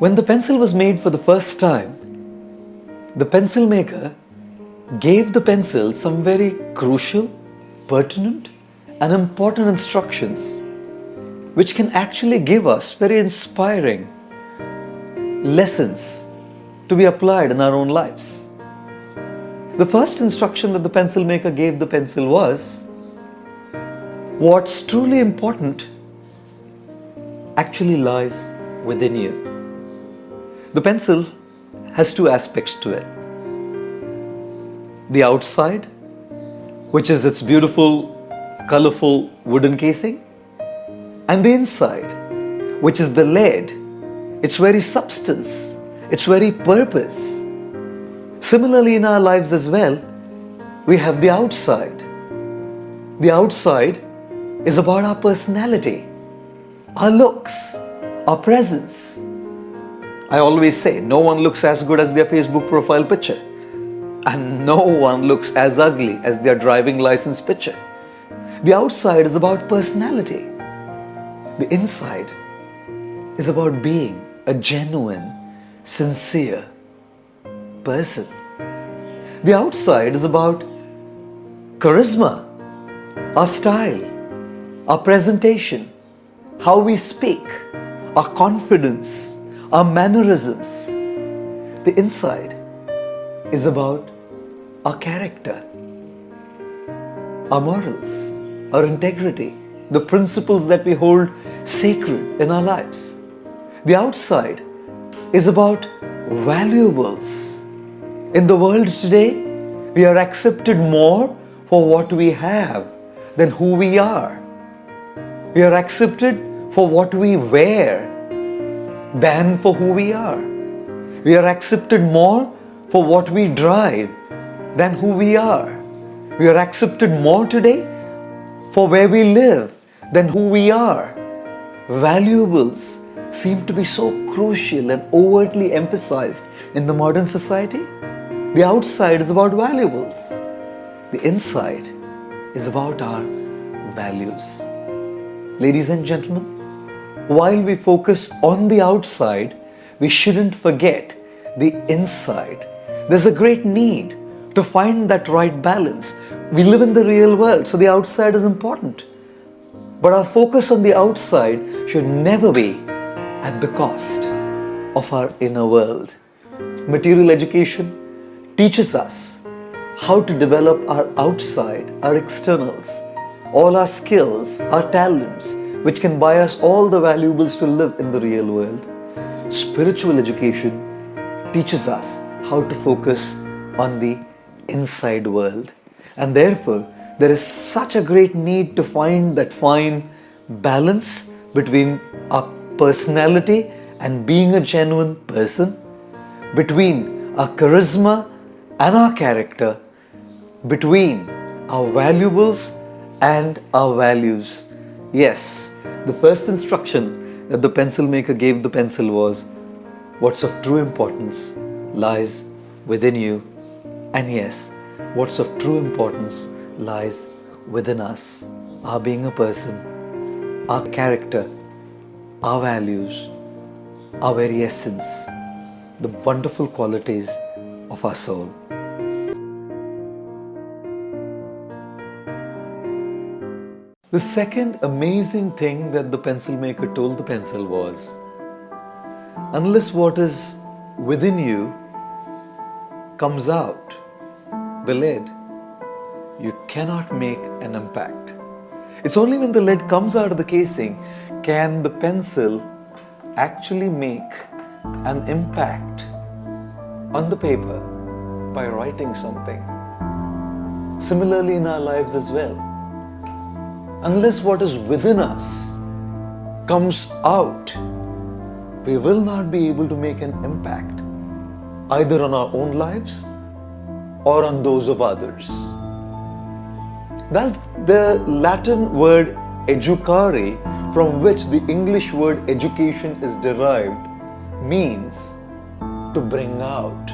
When the pencil was made for the first time, the pencil maker gave the pencil some very crucial, pertinent, and important instructions which can actually give us very inspiring lessons to be applied in our own lives. The first instruction that the pencil maker gave the pencil was, what's truly important actually lies within you. The pencil has two aspects to it. The outside, which is its beautiful, colorful wooden casing, and the inside, which is the lead, its very substance, its very purpose. Similarly, in our lives as well, we have the outside. The outside is about our personality, our looks, our presence. I always say, no one looks as good as their Facebook profile picture, and no one looks as ugly as their driving license picture. The outside is about personality. The inside is about being a genuine, sincere person. The outside is about charisma, our style, our presentation, how we speak, our confidence, our mannerisms. The inside is about our character, our morals, our integrity, the principles that we hold sacred in our lives. The outside is about valuables. In the world today, we are accepted more for what we have than who we are. We are accepted for what we wear than for who we are. We are accepted more for what we drive than who we are. We are accepted more today for where we live than who we are. Valuables seem to be so crucial and overtly emphasized in the modern society. The outside is about valuables. The inside is about our values. Ladies and gentlemen, while we focus on the outside, we shouldn't forget the inside. There's a great need to find that right balance. We live in the real world, so the outside is important. But our focus on the outside should never be at the cost of our inner world. Material education teaches us how to develop our outside, our externals, all our skills, our talents, which can buy us all the valuables to live in the real world. Spiritual education teaches us how to focus on the inside world. And therefore, there is such a great need to find that fine balance between our personality and being a genuine person, between our charisma and our character, between our valuables and our values. Yes, the first instruction that the pencil maker gave the pencil was, what's of true importance lies within you. And yes, what's of true importance lies within us. Our being a person, our character, our values, our very essence, the wonderful qualities of our soul. The second amazing thing that the pencil maker told the pencil was, unless what is within you comes out, the lead, you cannot make an impact. It's only when the lead comes out of the casing can the pencil actually make an impact on the paper by writing something. Similarly in our lives as well. Unless what is within us comes out, we will not be able to make an impact either on our own lives or on those of others. Thus, the Latin word educare, from which the English word education is derived, means to bring out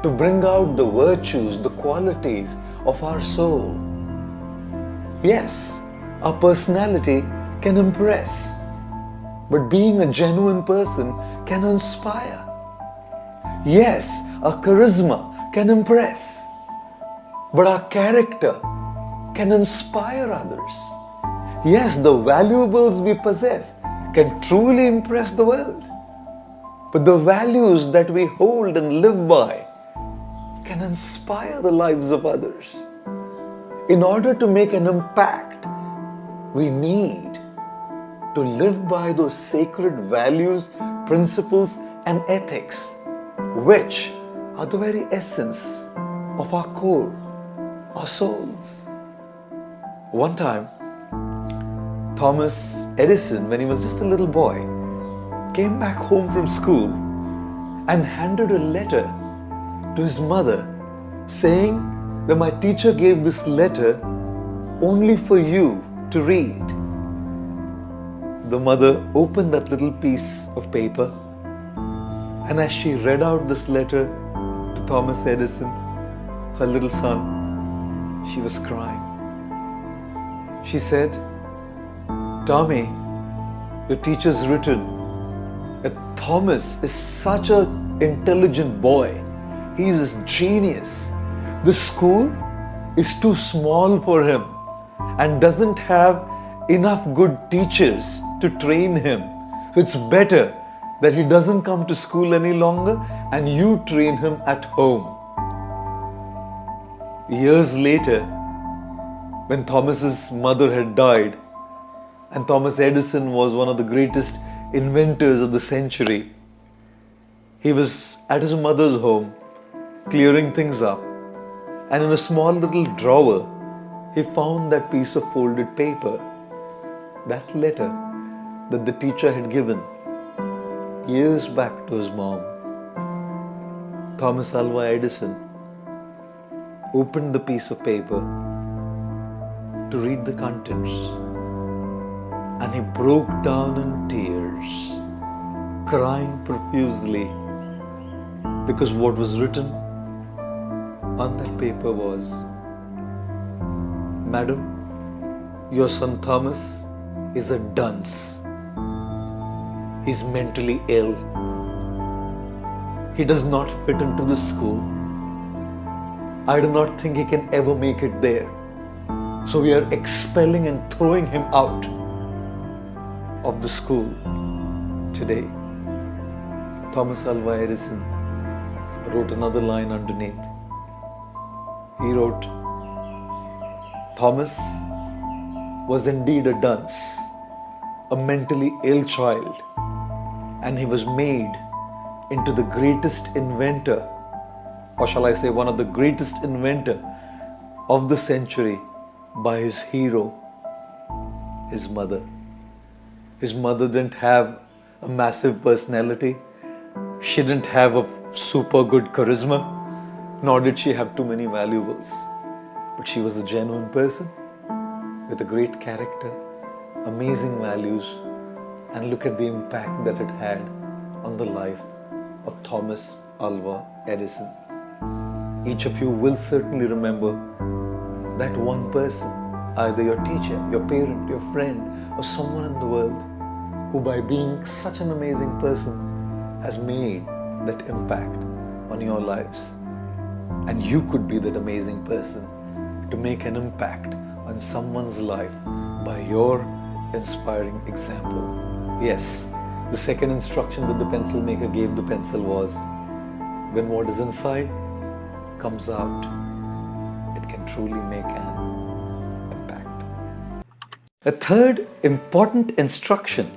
the virtues, the qualities of our soul. Yes, our personality can impress. But being a genuine person can inspire. Yes, our charisma can impress. But our character can inspire others. Yes, the valuables we possess can truly impress the world. But the values that we hold and live by can inspire the lives of others. In order to make an impact, we need to live by those sacred values, principles, and ethics, which are the very essence of our core, our souls. One time, Thomas Edison, when he was just a little boy, came back home from school and handed a letter to his mother saying that my teacher gave this letter only for you to read. The mother opened that little piece of paper, and as she read out this letter to Thomas Edison, her little son, she was crying. She said, "Tommy, your teacher's written that Thomas is such an intelligent boy. He is a genius. The school is too small for him and doesn't have enough good teachers to train him. So it's better that he doesn't come to school any longer and you train him at home." Years later, when Thomas's mother had died, and Thomas Edison was one of the greatest inventors of the century, he was at his mother's home clearing things up, and in a small little drawer he found that piece of folded paper, that letter that the teacher had given years back to his mom. Thomas Alva Edison opened the piece of paper to read the contents, and he broke down in tears, crying profusely, because what was written on that paper was, "Madam, your son Thomas is a dunce. He's mentally ill. He does not fit into the school. I do not think he can ever make it there. So we are expelling and throwing him out of the school today." Thomas Alva Edison wrote another line underneath. He wrote, "Thomas was indeed a dunce, a mentally ill child, and he was made into the greatest inventor, or shall I say one of the greatest inventor of the century by his hero, his mother." His mother didn't have a massive personality. She didn't have a super good charisma, nor did she have too many valuables. But she was a genuine person with a great character, amazing values, and look at the impact that it had on the life of Thomas Alva Edison. Each of you will certainly remember that one person, either your teacher, your parent, your friend, or someone in the world who, by being such an amazing person, has made that impact on your lives. And you could be that amazing person to make an impact on someone's life by your inspiring example. Yes, the second instruction that the pencil maker gave the pencil was, when what is inside comes out, it can truly make an impact. A third important instruction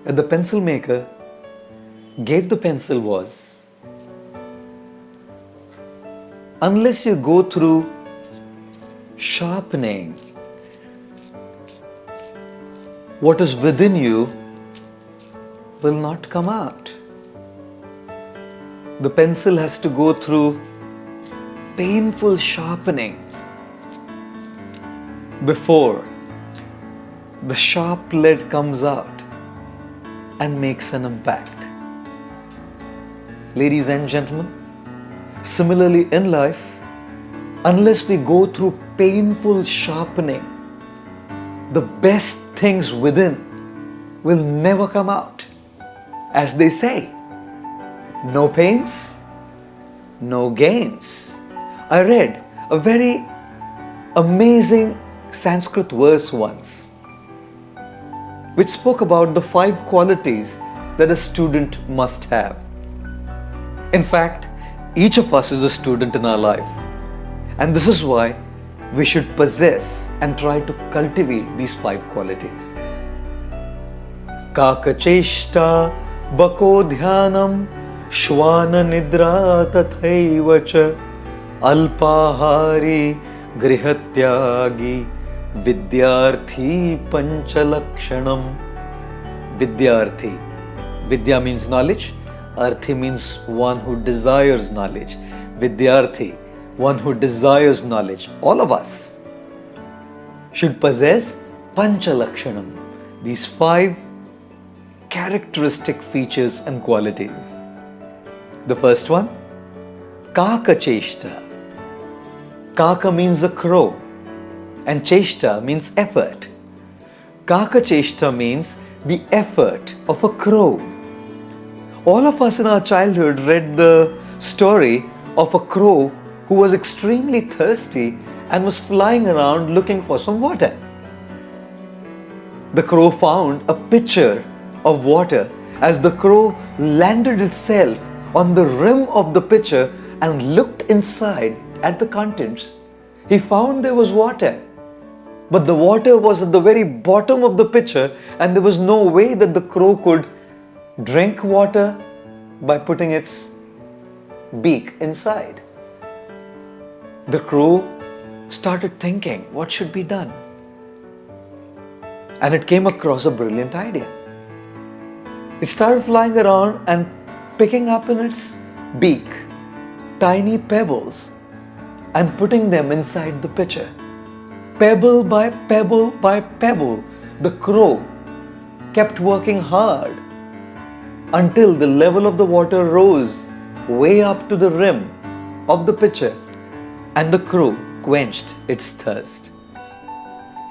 that the pencil maker gave the pencil was, unless you go through sharpening, what is within you will not come out. The pencil has to go through painful sharpening before the sharp lead comes out and makes an impact. Ladies and gentlemen, similarly in life, unless we go through painful sharpening, the best things within will never come out. As they say, no pains, no gains. I read a very amazing Sanskrit verse once, which spoke about the 5 qualities that a student must have. In fact, each of us is a student in our life, and this is why we should possess and try to cultivate these 5 qualities. Kakacheshta bako dhyanam shwana nidra tathaiva cha alpahari grihatyagi vidyarthi panchalakshanam. Vidyarthi. Vidya means knowledge. Arthi means one who desires knowledge. Vidyarthi, one who desires knowledge. All of us should possess panchalakshanam, these 5 characteristic features and qualities. The first one, Kaka Cheshta. Kaka means a crow and Cheshta means effort. Kaka Cheshta means the effort of a crow. All of us in our childhood read the story of a crow who was extremely thirsty and was flying around looking for some water. The crow found a pitcher of water. As the crow landed itself on the rim of the pitcher and looked inside at the contents, he found there was water. But the water was at the very bottom of the pitcher, and there was no way that the crow could drink water by putting its beak inside. The crow started thinking, what should be done? And it came across a brilliant idea. It started flying around and picking up in its beak tiny pebbles and putting them inside the pitcher. Pebble by pebble by pebble, the crow kept working hard until the level of the water rose way up to the rim of the pitcher, and the crow quenched its thirst.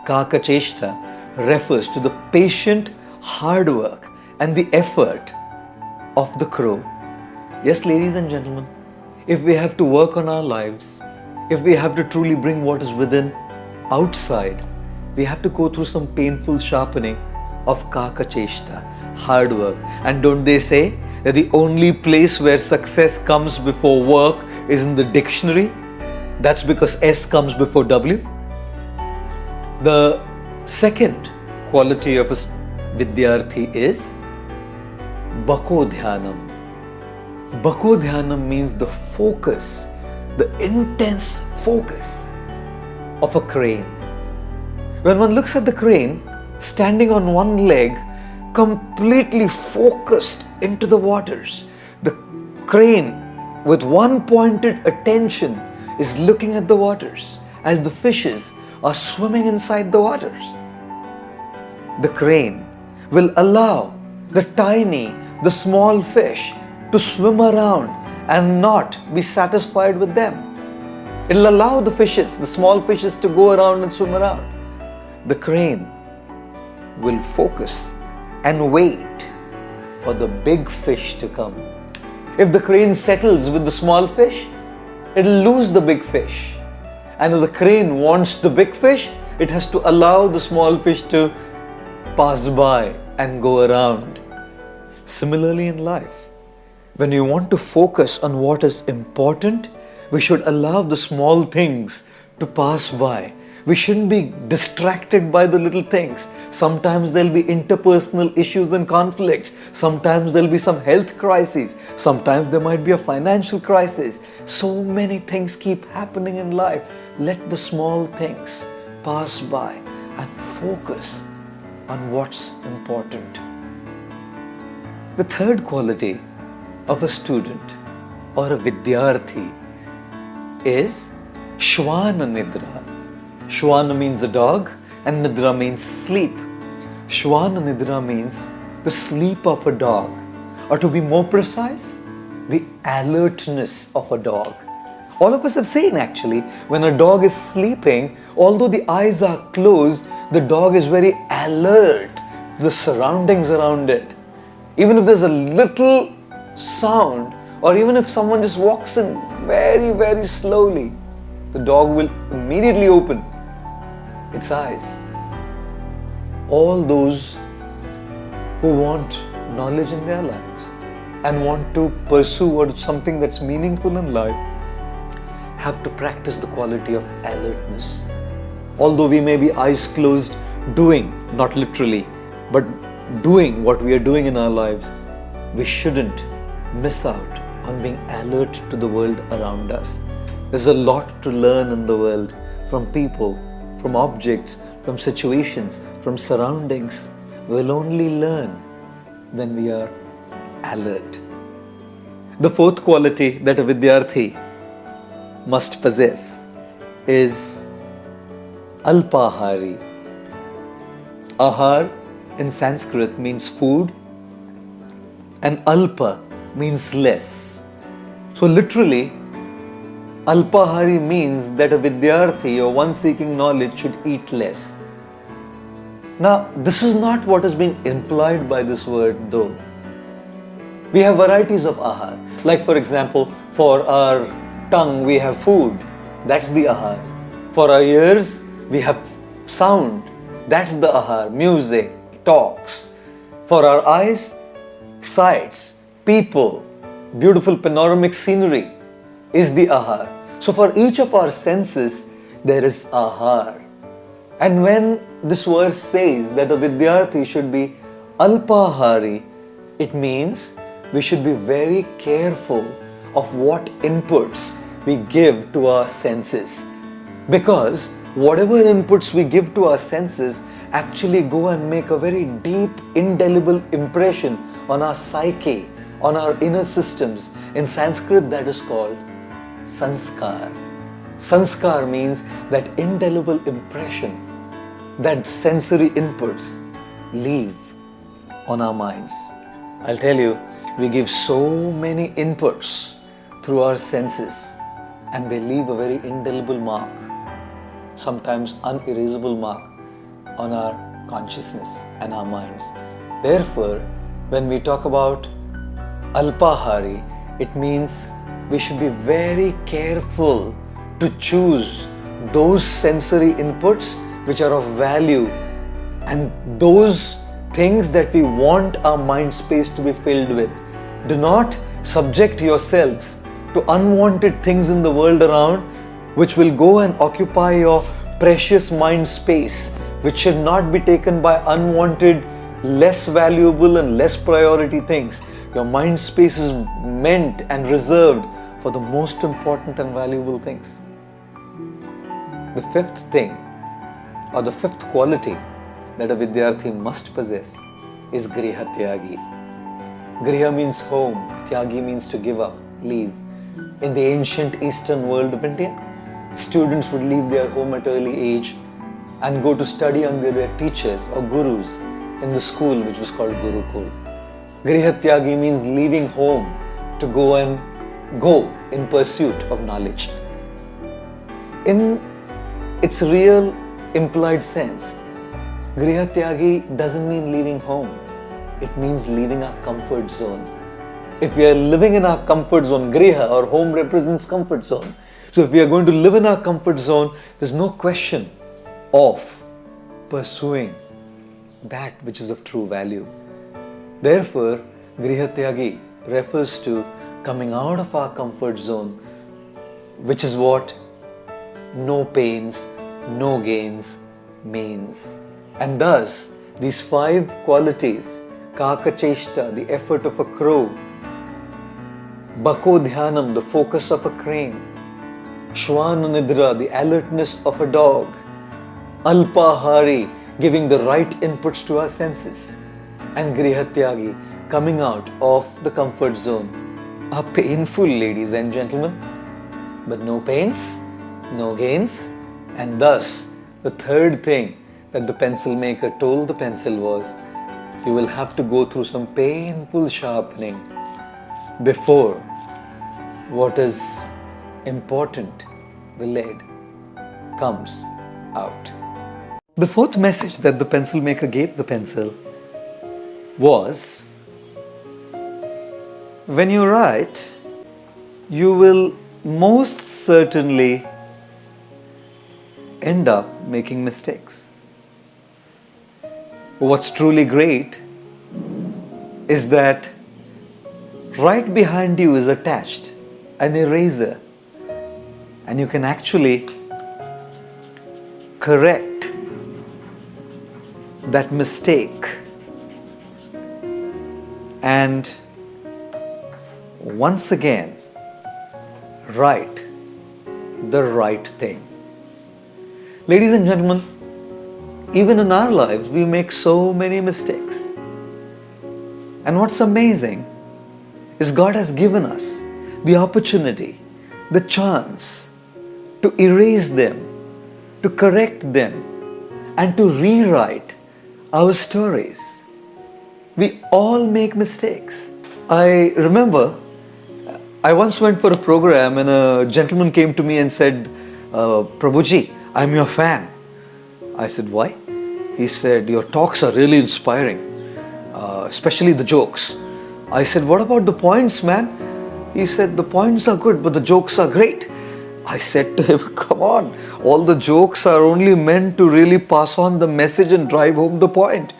Kaka Cheshta refers to the patient hard work and the effort of the crow. Yes, ladies and gentlemen, if we have to work on our lives, if we have to truly bring what is within outside, we have to go through some painful sharpening of Kaka Cheshta, hard work. And don't they say that the only place where success comes before work is in the dictionary? That's because S comes before W. The second quality of a Vidyarthi is Bako Dhyanam. Bako Dhyanam means the focus, the intense focus of a crane. When one looks at the crane standing on one leg, completely focused into the waters, the crane with one pointed attention is looking at the waters as the fishes are swimming inside the waters. The crane will allow the small fish to swim around and not be satisfied with them. It'll allow the small fishes to go around and swim around. The crane will focus and wait for the big fish to come. If the crane settles with the small fish, it'll lose the big fish. And if the crane wants the big fish, it has to allow the small fish to pass by and go around. Similarly in life, when we want to focus on what is important, we should allow the small things to pass by. We shouldn't be distracted by the little things. Sometimes there'll be interpersonal issues and conflicts. Sometimes there'll be some health crises. Sometimes there might be a financial crisis. So many things keep happening in life. Let the small things pass by and focus on what's important. The third quality of a student or a Vidyarthi is Shwana Nidra. Shwana means a dog and Nidra means sleep. Shwana Nidra means the sleep of a dog, or to be more precise, the alertness of a dog. All of us have seen actually, when a dog is sleeping, although the eyes are closed, the dog is very alert the surroundings around it. Even if there's a little sound, or even if someone just walks in very, very slowly, the dog will immediately open its eyes. All those who want knowledge in their lives and want to pursue something that's meaningful in life have to practice the quality of alertness. Although we may be eyes closed doing, not literally, but doing what we are doing in our lives, we shouldn't miss out on being alert to the world around us. There's a lot to learn in the world, from people, from objects, from situations, from surroundings. We'll only learn when we are alert. The fourth quality that a Vidyarthi must possess is Alpahari. Ahar in Sanskrit means food, and Alpa means less. So literally, Alpahari means that a Vidyarthi or one seeking knowledge should eat less. Now, this is not what has been implied by this word though. We have varieties of ahar. Like for example, for our tongue we have food, that's the ahar. For our ears we have sound, that's the ahar, music, talks. For our eyes, sights, people, beautiful panoramic scenery is the ahar. So for each of our senses there is ahar. And when this verse says that a Vidyarthi should be Alpahari, it means we should be very careful of what inputs we give to our senses. Because whatever inputs we give to our senses actually go and make a very deep, indelible impression on our psyche, on our inner systems. In Sanskrit that is called sanskar. Sanskar means that indelible impression that sensory inputs leave on our minds. I'll tell you, we give so many inputs through our senses and they leave a very indelible mark, sometimes unerasable mark on our consciousness and our minds. Therefore, when we talk about Alpahari, it means we should be very careful to choose those sensory inputs which are of value and those things that we want our mind space to be filled with. Do not subject yourselves to unwanted things in the world around which will go and occupy your precious mind space, which should not be taken by unwanted, less valuable and less priority things. Your mind space is meant and reserved for the most important and valuable things. The fifth thing, or the fifth quality that a Vidyarthi must possess is Griha Tyagi. Griha means home, Tyagi means to give up, leave. In the ancient eastern world of India, students would leave their home at early age and go to study under their teachers or gurus in the school which was called Gurukul. Griha Tyagi means leaving home to go in pursuit of knowledge. In its real implied sense, Griha Tyagi doesn't mean leaving home. It means leaving our comfort zone. If we are living in our comfort zone, Griha or home represents comfort zone. So if we are going to live in our comfort zone, there's no question of pursuing that which is of true value. Therefore, Griha Tyagi refers to coming out of our comfort zone, which is what no pains, no gains means. And thus, these five qualities, Kakacheshta, the effort of a crow, Bako Dhyanam, the focus of a crane, Shwana Nidra, the alertness of a dog, Alpahari, giving the right inputs to our senses, and Griha Tyagi, coming out of the comfort zone, are painful, ladies and gentlemen. But no pains, no gains, and thus the third thing that the pencil maker told the pencil was, you will have to go through some painful sharpening before what is important, the lead, comes out. The fourth message that the pencil maker gave the pencil was, when you write, you will most certainly end up making mistakes. What's truly great is that right behind you is attached an eraser, and you can actually correct that mistake and once again write the right thing. Ladies and gentlemen, even in our lives we make so many mistakes. And what's amazing is God has given us the opportunity, the chance to erase them, to correct them, and to rewrite our stories. We all make mistakes. I remember I once went for a program and a gentleman came to me and said, Prabhuji, I'm your fan. I said, why? He said, your talks are really inspiring, especially the jokes. I said, what about the points, man? He said, the points are good, but the jokes are great. I said to him, come on, all the jokes are only meant to really pass on the message and drive home the point.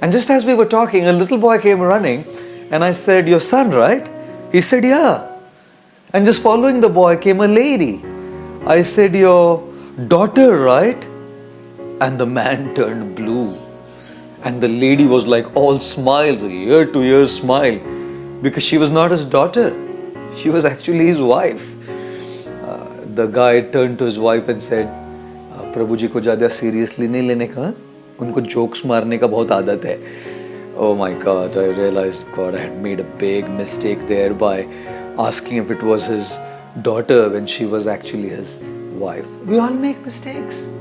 And just as we were talking, a little boy came running and I said, your son, right? He said, yeah. And just following the boy came a lady. I said, your daughter, right? And the man turned blue. And the lady was like all smiles, a ear-to-ear smile, because she was not his daughter. She was actually his wife. The guy turned to his wife and said, प्रभु जी को ज़्यादा seriously नहीं लेने का, उनको jokes मारने का बहुत आदत है. Oh my God, I realized, God, I had made a big mistake there by asking if it was his daughter when she was actually his wife. We all make mistakes.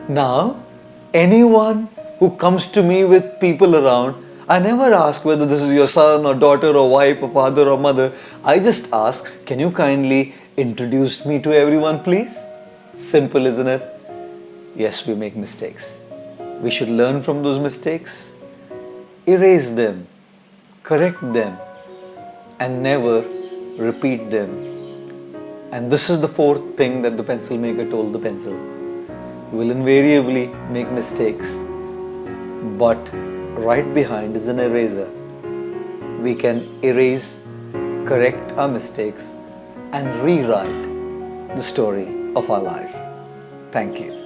Now, anyone who comes to me with people around, I never ask whether this is your son or daughter or wife or father or mother. I just ask, can you kindly introduce me to everyone, please? Simple, isn't it? Yes, we make mistakes. We should learn from those mistakes, erase them, correct them, and never repeat them. And this is the fourth thing that the pencil maker told the pencil. You will invariably make mistakes, but right behind is an eraser. We can erase, correct our mistakes, and rewrite the story of our life. Thank you.